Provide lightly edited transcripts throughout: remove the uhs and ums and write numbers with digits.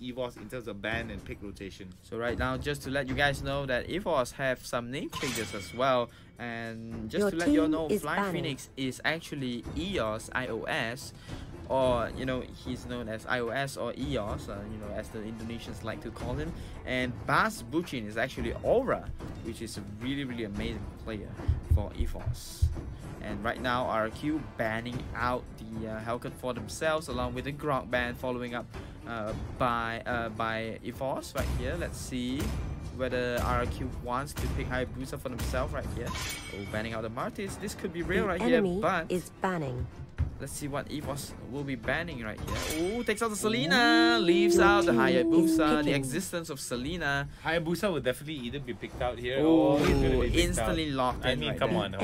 EVOS in terms of ban and pick rotation. So right now, just to let you guys know that EVOS have some name changes as well, and just to let you all know, Flying Phoenix is actually EOS iOS, or you know, he's known as iOS or EOS, you know, as the Indonesians like to call him. And Bas Bucin is actually Aura, which is a really amazing player for EVOS. And right now, RRQ banning out the Hellcat for themselves, along with the Grog ban, following up by EVOS right here. Let's see whether RRQ wants to pick Hayabusa for themselves right here. Oh, banning out the Martis. This could be real right here, but is banning. Let's see what EVOS will be banning right here. Oh, takes out the Selena, leaves out the Hayabusa, the existence of Selena. Hayabusa will definitely either be picked out here or be instantly locked in. I mean, right come on.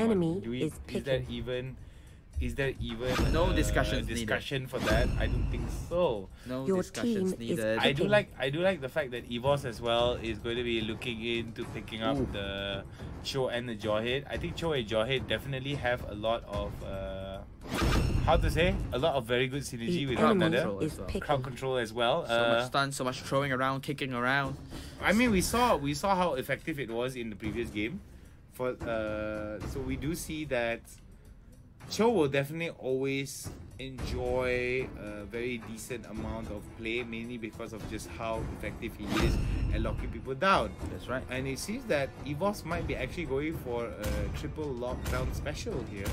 Is there even no discussion for that? I don't think so. No discussions needed. I do like the fact that EVOS as well is going to be looking into picking up the Cho and the Jawhead. I think Cho and Jawhead definitely have a lot of how to say, a lot of very good synergy with one another. Crowd control as well. So much stun, so much throwing around, kicking around. I mean, we saw how effective it was in the previous game. So we do see that Cho will definitely always enjoy a very decent amount of play, mainly because of just how effective he is at locking people down. That's right. And it seems that EVOS might be actually going for a triple lockdown special here.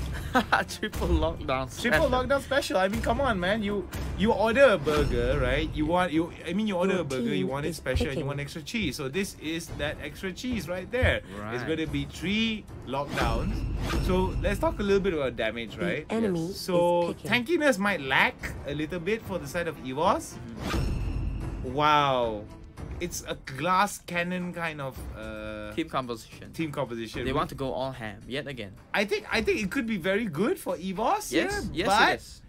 Triple lockdown special. I mean, come on, man. You order a burger, right? You order a burger, you want it special, and you want extra cheese. So this is that extra cheese right there. Right. It's going to be 3 lockdowns. So let's talk a little bit about damage, right? So tankiness might lack a little bit for the side of EVOS. Wow. It's a glass cannon kind of team composition. They want to go all ham yet again. I think it could be very good for EVOS. Yes.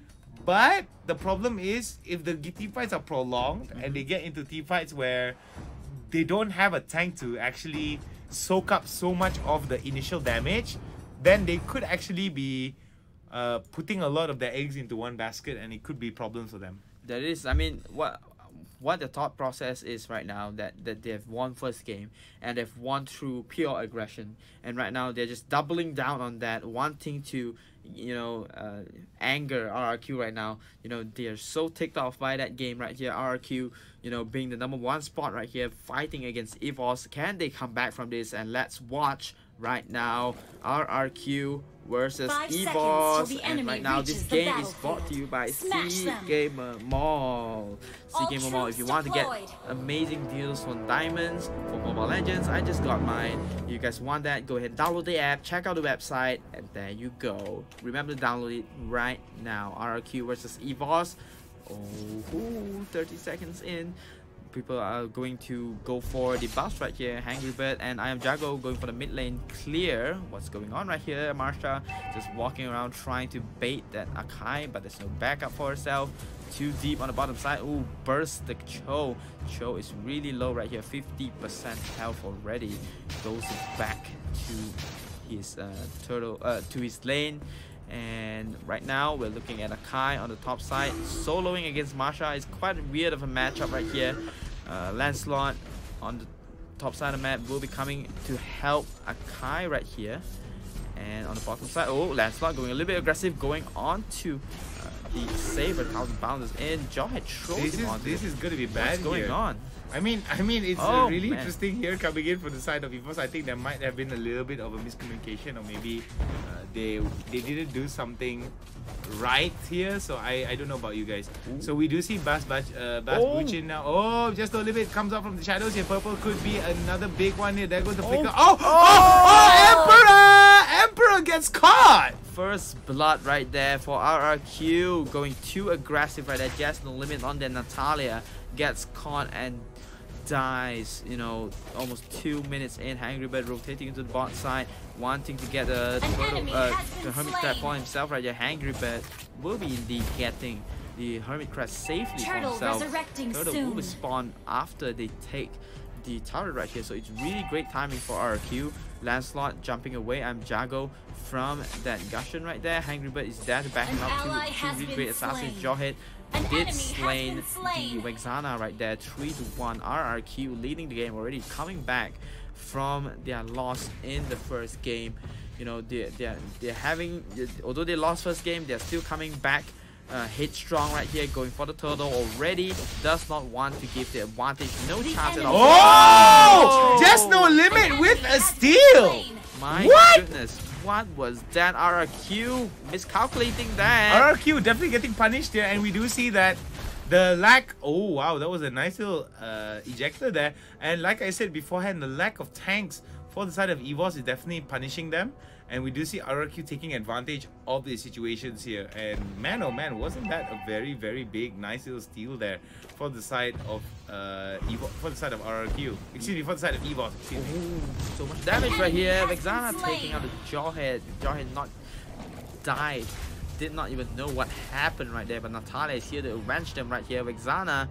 But the problem is, if the team fights are prolonged and they get into team fights where they don't have a tank to actually soak up so much of the initial damage, then they could actually be putting a lot of their eggs into one basket, and it could be problems for them. That is, I mean, what the thought process is right now, that they've won first game and they've won through pure aggression, and right now they're just doubling down on that, wanting to, you know, anger RRQ right now. You know, they're so ticked off by that game right here. RRQ, you know, being the #1 spot right here, fighting against EVOS. Can they come back from this? And let's watch right now RRQ versus EVOS. And right now this game is brought to you by C Gamer Mall. C Gamer Mall, if you want to get amazing deals on diamonds for Mobile Legends, I just got mine. If you guys want that, go ahead and download the app, check out the website, and there you go. Remember to download it right now. RRQ versus EVOS. Oh, 30 seconds in. People are going to go for the buffs right here. Hangry Bird and I Am Jago going for the mid lane clear. What's going on right here? Marsha just walking around trying to bait that Akai, but there's no backup for herself. Too deep on the bottom side. Ooh, burst the Cho. Cho is really low right here. 50% health already. Goes back to his to his lane. And right now we're looking at Akai on the top side, soloing against Marsha. It's quite weird of a matchup right here. Lancelot on the top side of the map will be coming to help Akai right here. And on the bottom side, oh, Lancelot going a little bit aggressive, going on to the Saber. 1000 bounders in. Jawhead throws him on. This is going to be bad. What's going on? I mean, it's really interesting here coming in for the side of EVOS. I think there might have been a little bit of a miscommunication, or maybe they didn't do something right here. So I don't know about you guys. Ooh. So we do see Bas Bucin now. Oh, just a little bit comes out from the shadows here. Purple could be another big one here. There goes the flicker. Emperor gets caught. First blood right there for RRQ, going too aggressive right there. Just no limit on there. Natalia gets caught and dies, you know, almost 2 minutes in. Hangry Bird rotating into the bot side, wanting to get the Hermit Crab for himself right there. Hangry Bird will be indeed getting the Hermit Crab safely for himself. Turtle will spawn after they take the turret right here. So it's really great timing for RRQ. Lancelot jumping away. I'm Jago from that Gusion right there. Hangry Bird is there to back him up. Two really great assassins. Jawhead did slain the Vexana right there. 3-1. RRQ leading the game already, coming back from their loss in the first game. You know, they're having, although they lost first game, they're still coming back headstrong right here, going for the turtle already. Does not want to give the advantage. No chance at all. Oh! Just no limit with a steal! My goodness, what was that? RRQ miscalculating that. RRQ definitely getting punished here, and we do see that the lack. Oh wow, that was a nice little ejector there. And like I said beforehand, the lack of tanks for the side of EVOS is definitely punishing them. And we do see RRQ taking advantage of the situations here. And man, oh man, wasn't that a very, very big, nice little steal there for the side of for the side of RRQ. Excuse me, for the side of EVOS. Excuse me. Ooh, so much damage right here. Vexana taking out the Jawhead. Jawhead not died. Did not even know what happened right there. But Natalia is here to avenge them right here. Vexana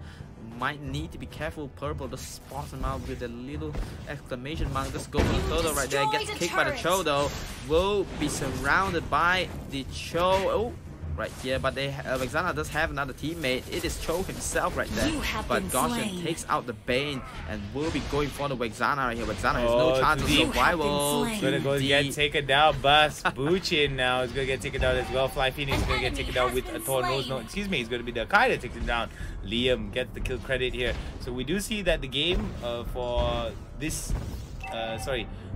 might need to be careful. Purple just spots him out with a little exclamation mark. Just go for the Toto right there. Gets kicked by the Cho though. Will be surrounded by the Cho. Oh, right here. But they Vexana does have another teammate. It is Cho himself right there. But Gusion takes out the Bane and will be going for the Vexana right here. Vexana has no chance of survival. Gonna go get taken down. Bus Buchin now is gonna get taken down as well. Fly Phoenix is gonna get taken down with a Torn Rose. No, excuse me, it's gonna be the Kai that takes him down. Liam gets the kill credit here. So we do see that the game for this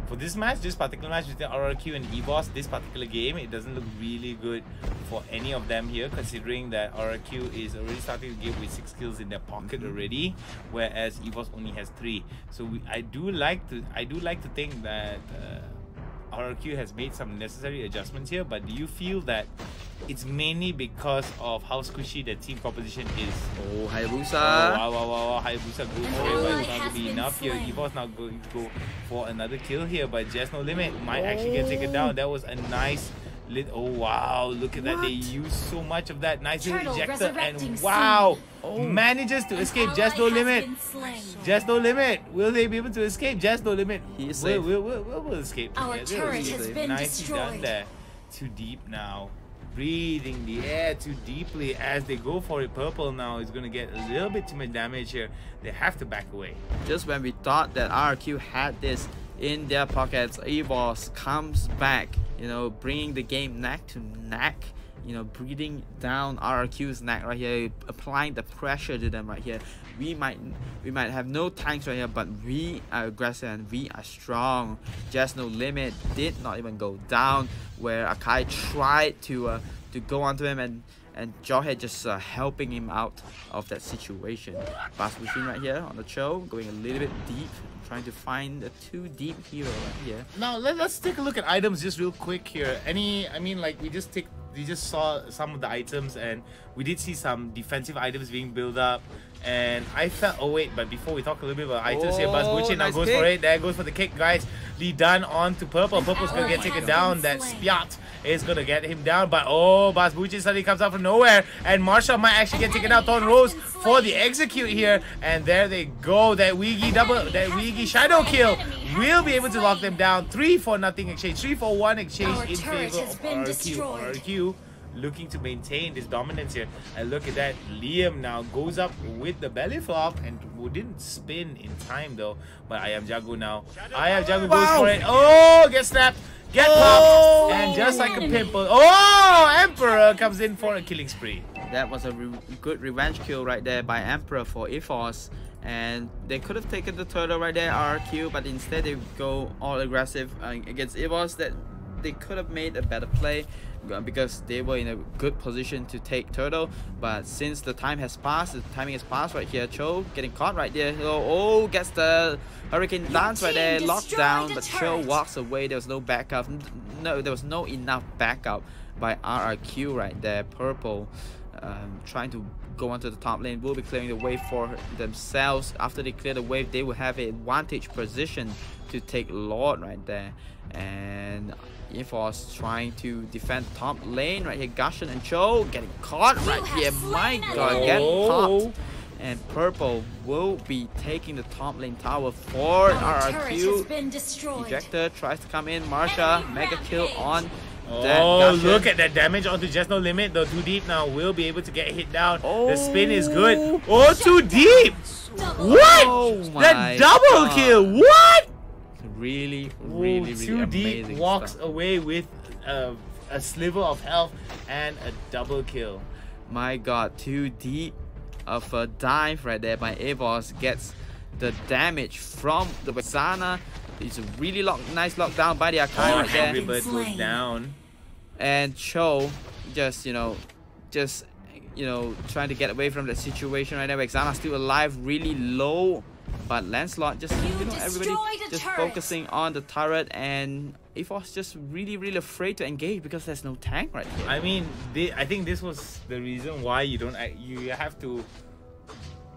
for this match, this particular match between RRQ and EVOS, this particular game, it doesn't look really good for any of them here, considering that RRQ is already starting the game with 6 kills in their pocket already, whereas EVOS only has 3. So I do like to think that RRQ has made some necessary adjustments here, but do you feel that it's mainly because of how squishy the team composition is? Oh, Hayabusa! Wow, Hayabusa goes for it, but it's not going to be enough here. EVOS now going to go for another kill here, but just no limit might actually get taken down. That was a nice oh wow, look at that. They use so much of that nice little ejector, and wow, manages to escape. Just no limit. Just no limit. Will they be able to escape? Just no limit. He is safe. We'll escape. Our turret has been Nicely done destroyed. there. Too deep now. Breathing the air too deeply as they go for it. Purple now is going to get a little bit too much damage here. They have to back away. Just when we thought that RRQ had this in their pockets, EVOS comes back, you know, bringing the game neck to neck, you know, breathing down RRQ's neck right here, applying the pressure to them right here. We might have no tanks right here, but we are aggressive and we are strong. Just no limit did not even go down, where Akai tried to go onto him, and Jawhead just helping him out of that situation. Bass Machine right here on the Cho, going a little bit deep, trying to find a too deep hero right here. Now let's take a look at items just real quick here. We just saw some of the items, and we did see some defensive items being built up. And I felt, but before we talk a little bit about items here, Bucci now goes for it. There goes for the kick, guys. Lee Dunn on to Purple. Purple's gonna get taken down. That Spiat is gonna get him down, but Bucci suddenly comes out from nowhere, and Marshall might actually get taken out. Thorn Rose for the execute here, and there they go. That Wiggy shadow kill will be able to lock them down. 3-4-0 exchange, 3-4-1 exchange in favor of RRQ. Looking to maintain this dominance here, and look at that. Liam now goes up with the belly flop and didn't spin in time though. But I am Jago now. I am Jago goes for it. Oh, get snapped, get popped, and just like a pimple. Oh, Emperor comes in for a killing spree. That was a good revenge kill right there by Emperor for EVOS. And they could have taken the turtle right there, RRQ, but instead they go all aggressive against EVOS. That they could have made a better play, because they were in a good position to take turtle, but since the time has passed, the timing has passed right here. Cho getting caught right there. Oh, gets the hurricane dance right there, locked down, but Cho walks away. There was no backup. No, there was no enough backup by RRQ right there. Purple trying to go onto the top lane, will be clearing the wave for themselves. After they clear the wave, they will have an advantage position to take Lord right there. And EVOS trying to defend top lane right here. Gusion and Cho getting caught right here. My god, get popped. And purple will be taking the top lane tower for RRQ. Ejector tries to come in. Marsha, mega kill on that Gusion. Look at that damage onto Just No Limit. The Too Deep now will be able to get hit down. The spin is good. Oh, Too Deep! What? Oh that double kill! What? Really Too Deep amazing walks stuff. away with a sliver of health and a double kill. My god, Too Deep of a dive right there by EVOS gets the damage from the Vexana. It's a really nice lockdown by the Akai right there. Angry Bird goes down. And Cho just trying to get away from that situation right there. Vexana still alive, really low. But Lancelot just, everybody just focusing on the turret, and EVOS just really afraid to engage because there's no tank right here. I mean, I think this was the reason why you have to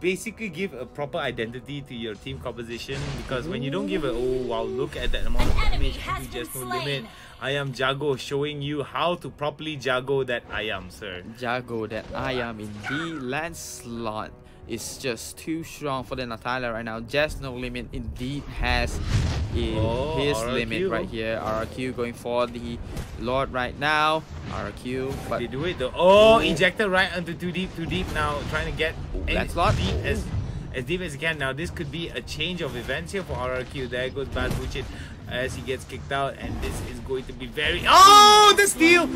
basically give a proper identity to your team composition, because when you don't give look at that amount of damage, you just no limit. Ayam Jago showing you how to properly Jago that Ayam, sir. Jago that Ayam indeed. Lancelot is just too strong for the Natalia right now. Just No Limit indeed has his RRQ. limit right here. RRQ going for the Lord right now. RRQ, but they do it though. Ejector right onto Too Deep now, trying to get Lancelot as deep as he can. Now this could be a change of events here for RRQ. There goes Bad Buchin as he gets kicked out, and this is going to be very... the steal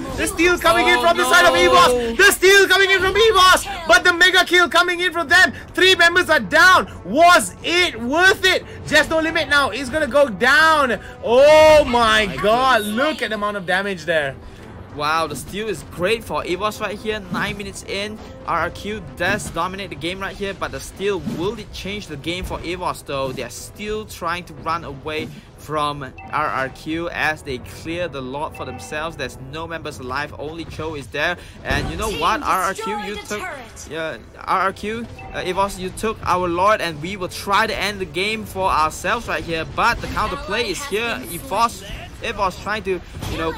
coming in from the side of EVOS. The steal coming in from EVOS, but the mega kill coming in from them. 3 members are down. Was it worth it? Just No Limit now is gonna go down. Oh my god, look at the amount of damage there. Wow, the steal is great for EVOS right here. 9 minutes in, RRQ does dominate the game right here, but the steal will change the game for EVOS though. They're still trying to run away from RRQ as they clear the lot for themselves. There's no members alive, only Cho is there. And you know what, RRQ, you took EVOS, you took our Lord, and we will try to end the game for ourselves right here, but the counterplay is here. EVOS trying to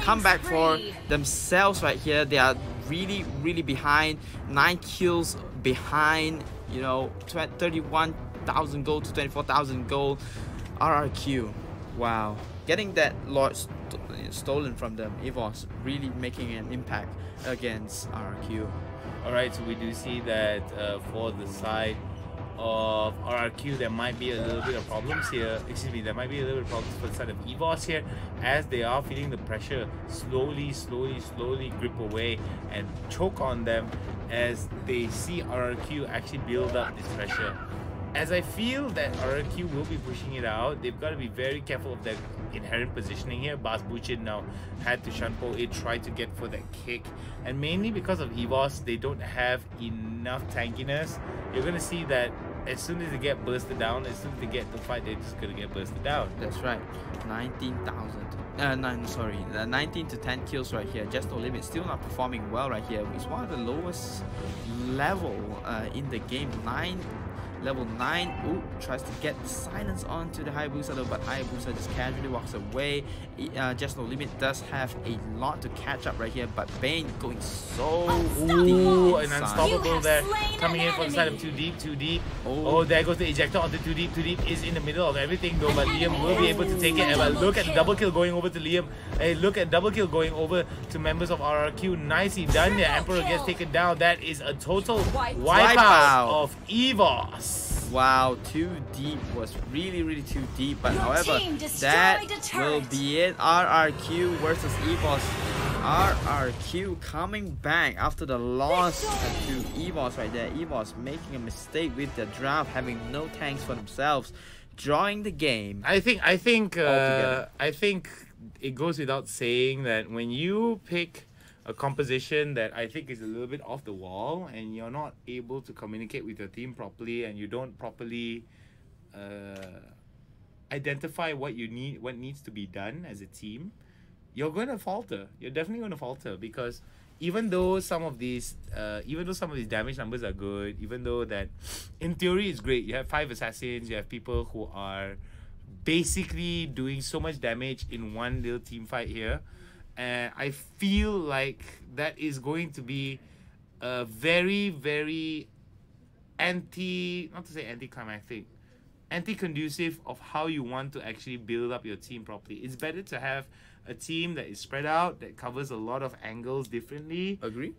come back for themselves right here. They are really behind, 9 kills behind, 31,000 gold to 24,000 gold. RRQ, wow, getting that Lord stolen from them. EVOS really making an impact against RRQ. Alright, so we do see that for the side of RRQ, there might be a little bit of problems here. There might be a little bit of problems for the side of EVOS here, as they are feeling the pressure slowly grip away and choke on them as they see RRQ actually build up this pressure. As I feel that RRQ will be pushing it out, they've got to be very careful of their inherent positioning here. Bas Buchin now had to shunpo it, try to get for that kick, and mainly because of EVOS, they don't have enough tankiness. You're gonna see that as soon as they get bursted down, as soon as they get the fight, they're just gonna get bursted down. That's right. 19 to 10 kills right here. Just No Limit still not performing well right here. It's one of the lowest level in the game. Level 9, tries to get the silence onto the Hayabusa though, but Hayabusa just casually walks away. Just No Limit does have a lot to catch up right here, but Bane going so... an unstoppable there, coming in from the side of Too Deep. There goes the ejector onto Too Deep. Too Deep is in the middle of everything though, but Liam will be able to take it. But look at the double kill going over to Liam. Hey, look at double kill going over to members of RRQ. Nicely done there. Emperor gets taken down. That is a total wipeout of EVOS. Wow, Too Deep was really too deep, but however, that will be it. RRQ versus EVOS. RRQ coming back after the loss to EVOS right there. EVOS making a mistake with the draft, having no tanks for themselves, drawing the game. I think it goes without saying that when you pick a composition that I think is a little bit off the wall, and you're not able to communicate with your team properly, and you don't properly identify what needs to be done as a team, you're going to falter. You're definitely going to falter, because even though some of these damage numbers are good, even though that in theory it's great, you have 5 assassins, you have people who are basically doing so much damage in one little team fight here. And I feel like that is going to be a very not to say anticlimactic, anti-conducive of how you want to actually build up your team properly. It's better to have a team that is spread out, that covers a lot of angles differently. Agree.